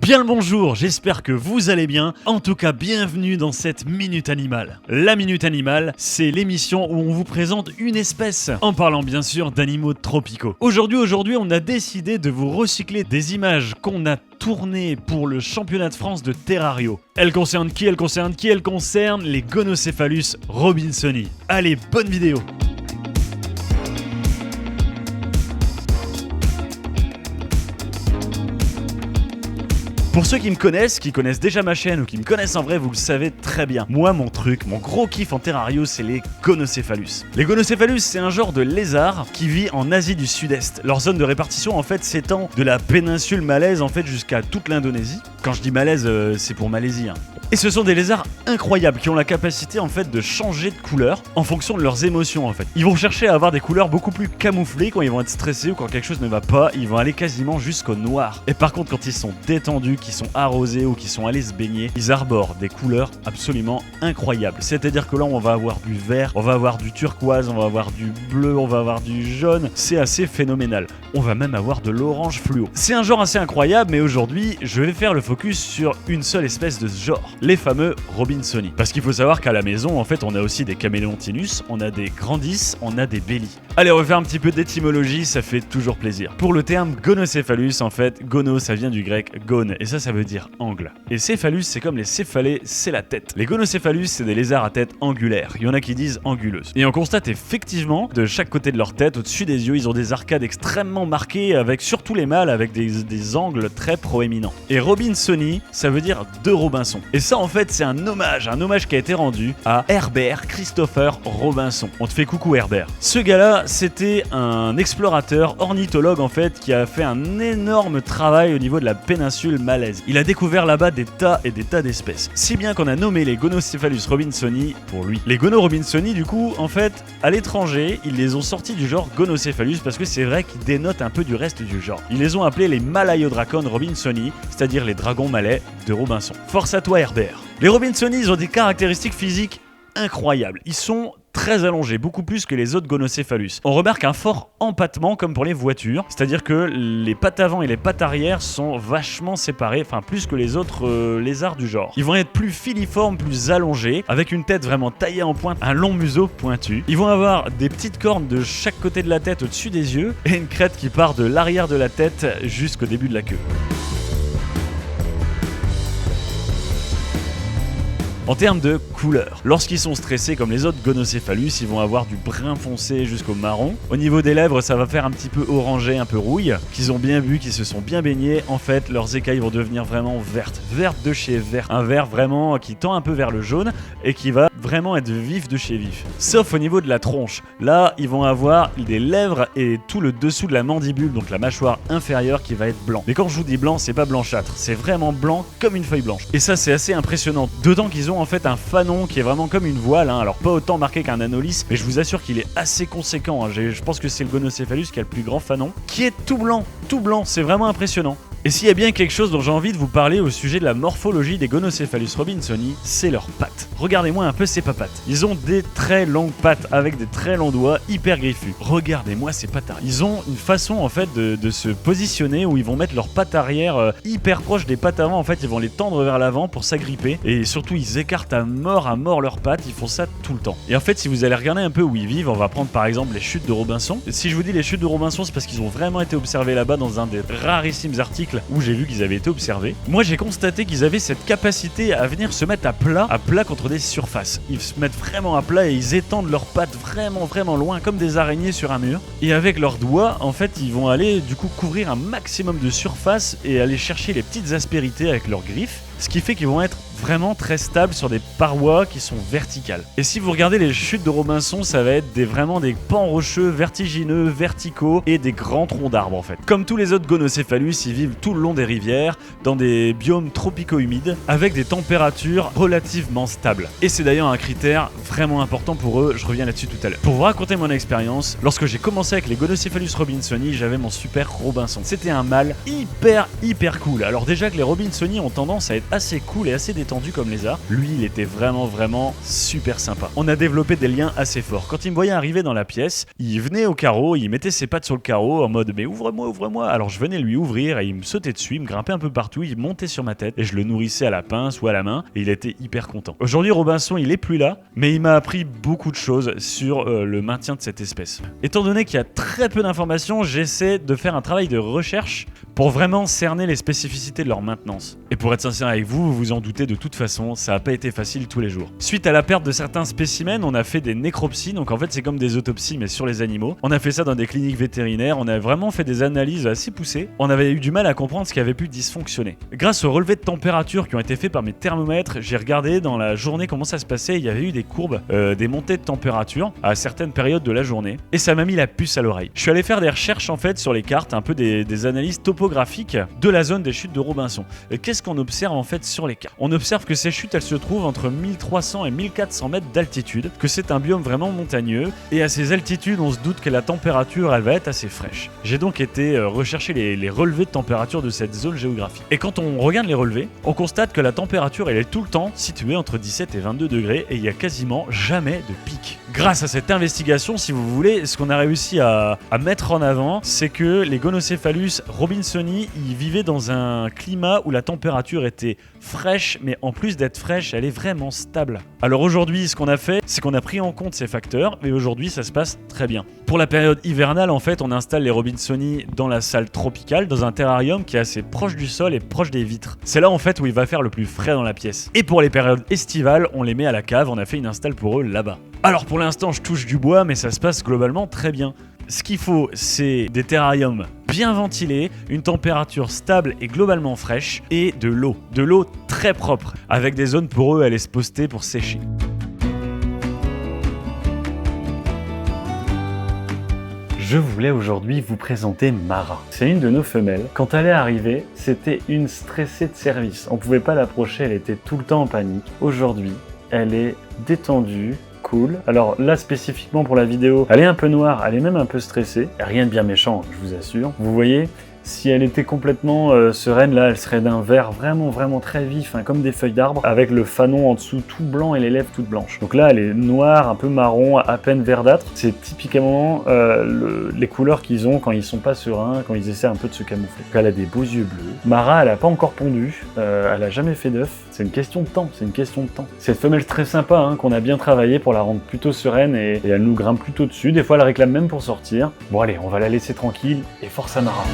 Bien le bonjour, j'espère que vous allez bien. En tout cas, bienvenue dans cette Minute Animale. La Minute Animale, c'est l'émission où on vous présente une espèce, en parlant bien sûr d'animaux tropicaux. Aujourd'hui, on a décidé de vous recycler des images qu'on a tournées pour le championnat de France de Terrario. Elles concernent qui? Elles concernent les Gonocephalus robinsoni. Allez, bonne vidéo! Pour ceux qui me connaissent, qui connaissent déjà ma chaîne ou qui me connaissent en vrai, vous le savez très bien. Moi, mon gros kiff en Terrario, c'est les Gonocephalus. Les Gonocephalus, c'est un genre de lézard qui vit en Asie du Sud-Est. Leur zone de répartition, en fait, s'étend de la péninsule malaise, en fait, jusqu'à toute l'Indonésie. Quand je dis malaise, c'est pour Malaisie, hein. Et ce sont des lézards incroyables qui ont la capacité, en fait, de changer de couleur en fonction de leurs émotions, en fait. Ils vont chercher à avoir des couleurs beaucoup plus camouflées quand ils vont être stressés ou quand quelque chose ne va pas. Ils vont aller quasiment jusqu'au noir. Et par contre, quand ils sont détendus, qui sont arrosés ou qui sont allés se baigner, ils arborent des couleurs absolument incroyables. C'est-à-dire que là, on va avoir du vert, on va avoir du turquoise, on va avoir du bleu, on va avoir du jaune. C'est assez phénoménal. On va même avoir de l'orange fluo. C'est un genre assez incroyable, mais aujourd'hui, je vais faire le focus sur une seule espèce de ce genre, les fameux robinsoni. Parce qu'il faut savoir qu'à la maison, en fait, on a aussi des caméléontinus, on a des grandis, on a des belli. Allez, on va faire un petit peu d'étymologie, ça fait toujours plaisir. Pour le terme gonocephalus, en fait, gono, ça vient du grec gone, et ça veut dire angle. Et céphalus, c'est comme les céphalées, c'est la tête. Les gonocephalus, c'est des lézards à tête angulaire. Il y en a qui disent anguleuse. Et on constate effectivement, de chaque côté de leur tête, au-dessus des yeux, ils ont des arcades extrêmement marquées, avec surtout les mâles, avec des angles très proéminents. Et robinsoni, ça veut dire de Robinson. Et ça, en fait, c'est un hommage qui a été rendu à Herbert Christopher Robinson. On te fait coucou Herbert. Ce gars-là, c'était un explorateur, ornithologue en fait, qui a fait un énorme travail au niveau de la péninsule malaise. Il a découvert là-bas des tas et des tas d'espèces. Si bien qu'on a nommé les Gonocephalus robinsoni pour lui. Les Gono robinsoni, du coup, en fait, à l'étranger, ils les ont sortis du genre Gonocephalus parce que c'est vrai qu'ils dénotent un peu du reste du genre. Ils les ont appelés les Malayodracon robinsoni, c'est-à-dire les dragons malais de Robinson. Force à toi Herbert. Les robinsoni, ils ont des caractéristiques physiques incroyables. Ils sont très allongés, beaucoup plus que les autres Gonocephalus. On remarque un fort empattement comme pour les voitures, c'est-à-dire que les pattes avant et les pattes arrière sont vachement séparées, enfin plus que les autres lézards du genre. Ils vont être plus filiformes, plus allongés, avec une tête vraiment taillée en pointe, un long museau pointu. Ils vont avoir des petites cornes de chaque côté de la tête au-dessus des yeux et une crête qui part de l'arrière de la tête jusqu'au début de la queue. En termes de couleur, lorsqu'ils sont stressés comme les autres Gonocephalus, ils vont avoir du brun foncé jusqu'au marron. Au niveau des lèvres, ça va faire un petit peu orangé, un peu rouille. Qu'ils ont bien bu, qu'ils se sont bien baignés, en fait, leurs écailles vont devenir vraiment vertes. Vertes de chez vert. Un vert vraiment qui tend un peu vers le jaune et qui va vraiment être vif de chez vif. Sauf au niveau de la tronche. Là, ils vont avoir des lèvres et tout le dessous de la mandibule, donc la mâchoire inférieure qui va être blanc. Mais quand je vous dis blanc, c'est pas blanchâtre, c'est vraiment blanc comme une feuille blanche. Et ça, c'est assez impressionnant. D'autant qu'ils ont en fait un fanon qui est vraiment comme une voile, hein. Alors pas autant marqué qu'un anolis, mais je vous assure qu'il est assez conséquent, hein. Je pense que c'est le Gonocephalus qui a le plus grand fanon, qui est tout blanc, c'est vraiment impressionnant. Et s'il y a bien quelque chose dont j'ai envie de vous parler au sujet de la morphologie des Gonocephalus robinsoni, c'est leurs pattes. Regardez-moi un peu ces papates. Ils ont des très longues pattes avec des très longs doigts hyper griffus. Regardez-moi ces pattes arrière. Ils ont une façon en fait de se positionner où ils vont mettre leurs pattes arrière hyper proches des pattes avant. En fait, ils vont les tendre vers l'avant pour s'agripper. Et surtout, ils écartent à mort leurs pattes. Ils font ça tout le temps. Et en fait, si vous allez regarder un peu où ils vivent, on va prendre par exemple les chutes de Robinson. Et si je vous dis les chutes de Robinson, c'est parce qu'ils ont vraiment été observés là-bas dans un des rarissimes articles où j'ai vu qu'ils avaient été observés. Moi, j'ai constaté qu'ils avaient cette capacité à venir se mettre à plat contre des surfaces. Ils se mettent vraiment à plat et ils étendent leurs pattes vraiment loin, comme des araignées sur un mur. Et avec leurs doigts, en fait, ils vont aller du coup couvrir un maximum de surface et aller chercher les petites aspérités avec leurs griffes. Ce qui fait qu'ils vont être vraiment très stables sur des parois qui sont verticales. Et si vous regardez les chutes de Robinson, ça va être vraiment des pans rocheux vertigineux, verticaux et des grands troncs d'arbres en fait. Comme tous les autres Gonocephalus, ils vivent tout le long des rivières, dans des biomes tropicaux-humides, avec des températures relativement stables. Et c'est d'ailleurs un critère vraiment important pour eux, je reviens là-dessus tout à l'heure. Pour vous raconter mon expérience, lorsque j'ai commencé avec les Gonocephalus robinsoni, j'avais mon super Robinson. C'était un mâle hyper cool. Alors déjà que les Robinsoni ont tendance à être assez cool et assez détendu comme lézard. Lui, il était vraiment super sympa. On a développé des liens assez forts. Quand il me voyait arriver dans la pièce, il venait au carreau, il mettait ses pattes sur le carreau en mode mais ouvre-moi. Alors je venais lui ouvrir et il me sautait dessus, il me grimpait un peu partout, il montait sur ma tête et je le nourrissais à la pince ou à la main et il était hyper content. Aujourd'hui, Robinson, il est plus là, mais il m'a appris beaucoup de choses sur le maintien de cette espèce. Étant donné qu'il y a très peu d'informations, j'essaie de faire un travail de recherche pour vraiment cerner les spécificités de leur maintenance. Et pour être sincère avec vous, vous vous en doutez, de toute façon, ça n'a pas été facile tous les jours. Suite à la perte de certains spécimens, on a fait des nécropsies, donc en fait c'est comme des autopsies mais sur les animaux. On a fait ça dans des cliniques vétérinaires, on a vraiment fait des analyses assez poussées. On avait eu du mal à comprendre ce qui avait pu dysfonctionner. Grâce aux relevés de température qui ont été faits par mes thermomètres, j'ai regardé dans la journée comment ça se passait, il y avait eu des courbes, des montées de température à certaines périodes de la journée, et ça m'a mis la puce à l'oreille. Je suis allé faire des recherches en fait sur les cartes, un peu des analyses topographiques de la zone des chutes de Robinson. Qu'est-ce qu'on observe en fait sur les cartes? On observe que ces chutes, elles se trouvent entre 1300 et 1400 mètres d'altitude, que c'est un biome vraiment montagneux, et à ces altitudes, on se doute que la température, elle va être assez fraîche. J'ai donc été rechercher les relevés de température de cette zone géographique. Et quand on regarde les relevés, on constate que la température, elle est tout le temps située entre 17 et 22 degrés, et il n'y a quasiment jamais de pic. Grâce à cette investigation, si vous voulez, ce qu'on a réussi à mettre en avant, c'est que les Gonocéphalus robinsoni, ils vivaient dans un climat où la température était fraîche, mais en plus d'être fraîche, elle est vraiment stable. Alors aujourd'hui, ce qu'on a fait, c'est qu'on a pris en compte ces facteurs, et aujourd'hui, ça se passe très bien. Pour la période hivernale, en fait, on installe les robinsoni dans la salle tropicale, dans un terrarium qui est assez proche du sol et proche des vitres. C'est là, en fait, où il va faire le plus frais dans la pièce. Et pour les périodes estivales, on les met à la cave, on a fait une install pour eux là-bas. Alors pour l'instant, je touche du bois, mais ça se passe globalement très bien. Ce qu'il faut, c'est des terrariums bien ventilés, une température stable et globalement fraîche, et de l'eau. De l'eau très propre, avec des zones pour eux à aller se poster pour sécher. Je voulais aujourd'hui vous présenter Mara. C'est une de nos femelles. Quand elle est arrivée, c'était une stressée de service. On pouvait pas l'approcher, elle était tout le temps en panique. Aujourd'hui, elle est détendue, cool. Alors là spécifiquement pour la vidéo, elle est un peu noire, elle est même un peu stressée. Rien de bien méchant, je vous assure. Vous voyez, si elle était complètement sereine, là elle serait d'un vert vraiment très vif, hein, comme des feuilles d'arbre, avec le fanon en dessous tout blanc et les lèvres toutes blanches. Donc là elle est noire, un peu marron, à peine verdâtre. C'est typiquement les couleurs qu'ils ont quand ils sont pas sereins, quand ils essaient un peu de se camoufler. Donc elle a des beaux yeux bleus. Mara, elle a pas encore pondu, elle a jamais fait d'œuf. C'est une question de temps, Cette femelle très sympa, hein, qu'on a bien travaillé pour la rendre plutôt sereine et elle nous grimpe plutôt dessus. Des fois elle réclame même pour sortir. Bon allez, on va la laisser tranquille et force à Mara.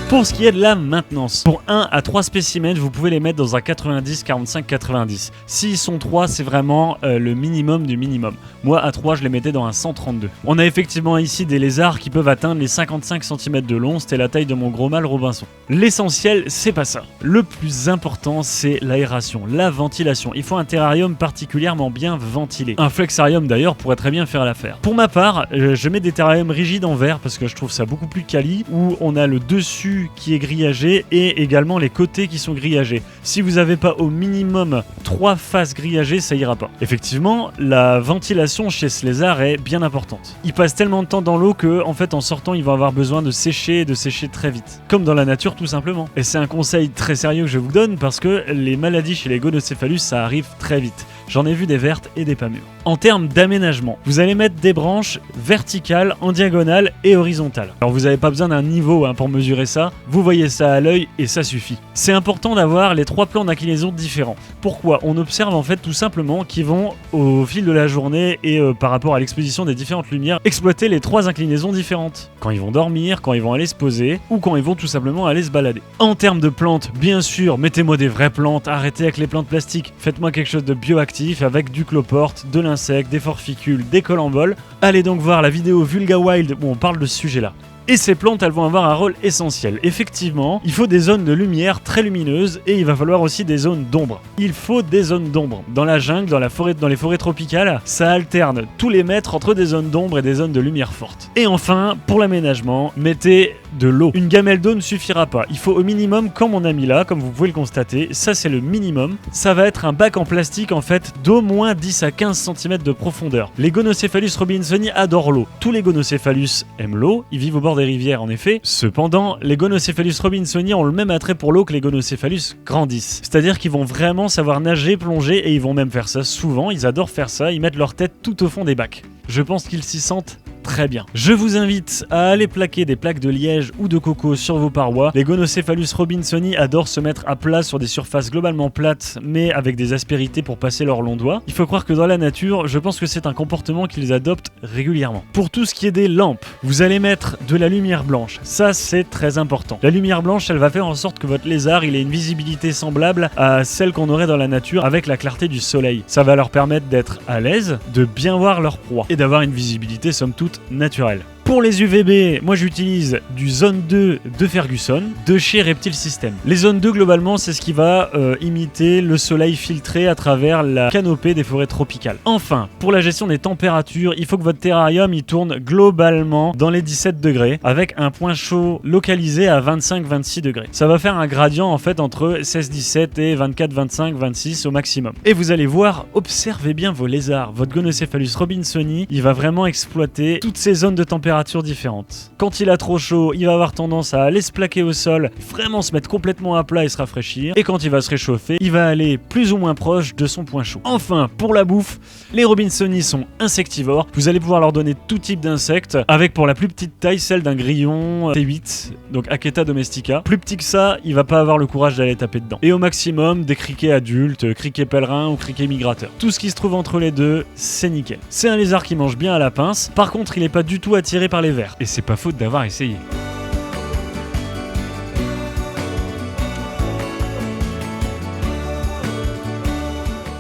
Pour ce qui est de la maintenance, pour 1 à 3 spécimens, vous pouvez les mettre dans un 90, 45, 90. S'ils sont 3, c'est vraiment le minimum du minimum. Moi, à 3, je les mettais dans un 132. On a effectivement ici des lézards qui peuvent atteindre les 55 cm de long, c'était la taille de mon gros mâle Robinson. L'essentiel, c'est pas ça. Le plus important, c'est l'aération, la ventilation. Il faut un terrarium particulièrement bien ventilé. Un flexarium d'ailleurs pourrait très bien faire l'affaire. Pour ma part, je mets des terrariums rigides en verre parce que je trouve ça beaucoup plus quali, où on a le dessus qui est grillagé et également les côtés qui sont grillagés. Si vous n'avez pas au minimum 3 faces grillagées, ça ira pas. Effectivement, la ventilation chez ce lézard est bien importante. Il passe tellement de temps dans l'eau que, en fait, en sortant, il va avoir besoin de sécher et de sécher très vite. Comme dans la nature, tout simplement. Et c'est un conseil très sérieux que je vous donne parce que les maladies chez les Gonocéphalus, ça arrive très vite. J'en ai vu des vertes et des pas mûres. En termes d'aménagement, vous allez mettre des branches verticales, en diagonale et horizontale. Alors vous n'avez pas besoin d'un niveau pour mesurer ça, vous voyez ça à l'œil et ça suffit. C'est important d'avoir les 3 plans d'inclinaison différents. Pourquoi? On observe en fait tout simplement qu'ils vont au fil de la journée et par rapport à l'exposition des différentes lumières, exploiter les 3 inclinaisons différentes. Quand ils vont dormir, quand ils vont aller se poser ou quand ils vont tout simplement aller se balader. En termes de plantes, bien sûr, mettez-moi des vraies plantes, arrêtez avec les plantes plastiques, faites-moi quelque chose de bioactif avec du cloporte, de l'insecte, des forficules, des colamboles. Allez donc voir la vidéo Vulga Wild où on parle de ce sujet-là. Et ces plantes, elles vont avoir un rôle essentiel. Effectivement, il faut des zones de lumière très lumineuses et il va falloir aussi des zones d'ombre. Il faut des zones d'ombre. Dans la jungle, dans les forêts tropicales, ça alterne tous les mètres entre des zones d'ombre et des zones de lumière forte. Et enfin, pour l'aménagement, mettez de l'eau. Une gamelle d'eau ne suffira pas. Il faut au minimum, comme on a mis là, comme vous pouvez le constater, ça c'est le minimum. Ça va être un bac en plastique en fait d'au moins 10 à 15 cm de profondeur. Les Gonocéphalus robinsoni adorent l'eau. Tous les Gonocéphalus aiment l'eau, ils vivent au bord des rivières en effet. Cependant, les Gonocéphalus robinsoni ont le même attrait pour l'eau que les Gonocéphalus grandis. C'est-à-dire qu'ils vont vraiment savoir nager, plonger et ils vont même faire ça souvent, ils adorent faire ça, ils mettent leur tête tout au fond des bacs. Je pense qu'ils s'y sentent très bien. Je vous invite à aller plaquer des plaques de liège ou de coco sur vos parois. Les Gonocéphalus robinsoni adorent se mettre à plat sur des surfaces globalement plates, mais avec des aspérités pour passer leurs longs doigts. Il faut croire que dans la nature, je pense que c'est un comportement qu'ils adoptent régulièrement. Pour tout ce qui est des lampes, vous allez mettre de la lumière blanche. Ça, c'est très important. La lumière blanche, elle va faire en sorte que votre lézard, il ait une visibilité semblable à celle qu'on aurait dans la nature avec la clarté du soleil. Ça va leur permettre d'être à l'aise, de bien voir leur proie et d'avoir une visibilité somme toute naturelle. Pour les UVB, moi j'utilise du Zone 2 de Ferguson, de chez Reptile System. Les zones 2, globalement, c'est ce qui va imiter le soleil filtré à travers la canopée des forêts tropicales. Enfin, pour la gestion des températures, il faut que votre terrarium il tourne globalement dans les 17 degrés, avec un point chaud localisé à 25-26 degrés. Ça va faire un gradient en fait entre 16-17 et 24-25-26 au maximum. Et vous allez voir, observez bien vos lézards. Votre Gonocéphalus robinsoni, il va vraiment exploiter toutes ces zones de température différentes. Quand il a trop chaud, il va avoir tendance à aller se plaquer au sol, vraiment se mettre complètement à plat et se rafraîchir. Et quand il va se réchauffer, il va aller plus ou moins proche de son point chaud. Enfin, pour la bouffe, les robinsoni sont insectivores. Vous allez pouvoir leur donner tout type d'insectes, avec pour la plus petite taille celle d'un grillon T8, donc Aketa domestica. Plus petit que ça, il va pas avoir le courage d'aller taper dedans. Et au maximum, des criquets adultes, criquets pèlerins ou criquets migrateurs. Tout ce qui se trouve entre les deux, c'est nickel. C'est un lézard qui mange bien à la pince. Par contre, il est pas du tout attiré par les vers. Et c'est pas faute d'avoir essayé.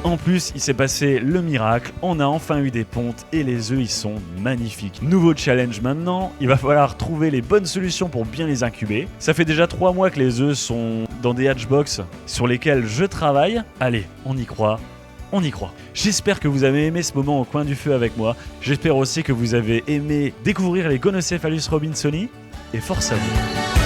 En plus, il s'est passé le miracle, on a enfin eu des pontes et les œufs ils sont magnifiques. Nouveau challenge maintenant, il va falloir trouver les bonnes solutions pour bien les incuber. Ça fait déjà 3 mois que les œufs sont dans des hatchbox sur lesquels je travaille. Allez, on y croit. On y croit. J'espère que vous avez aimé ce moment au coin du feu avec moi. J'espère aussi que vous avez aimé découvrir les Gonocéphalus robinsoni. Et force à vous.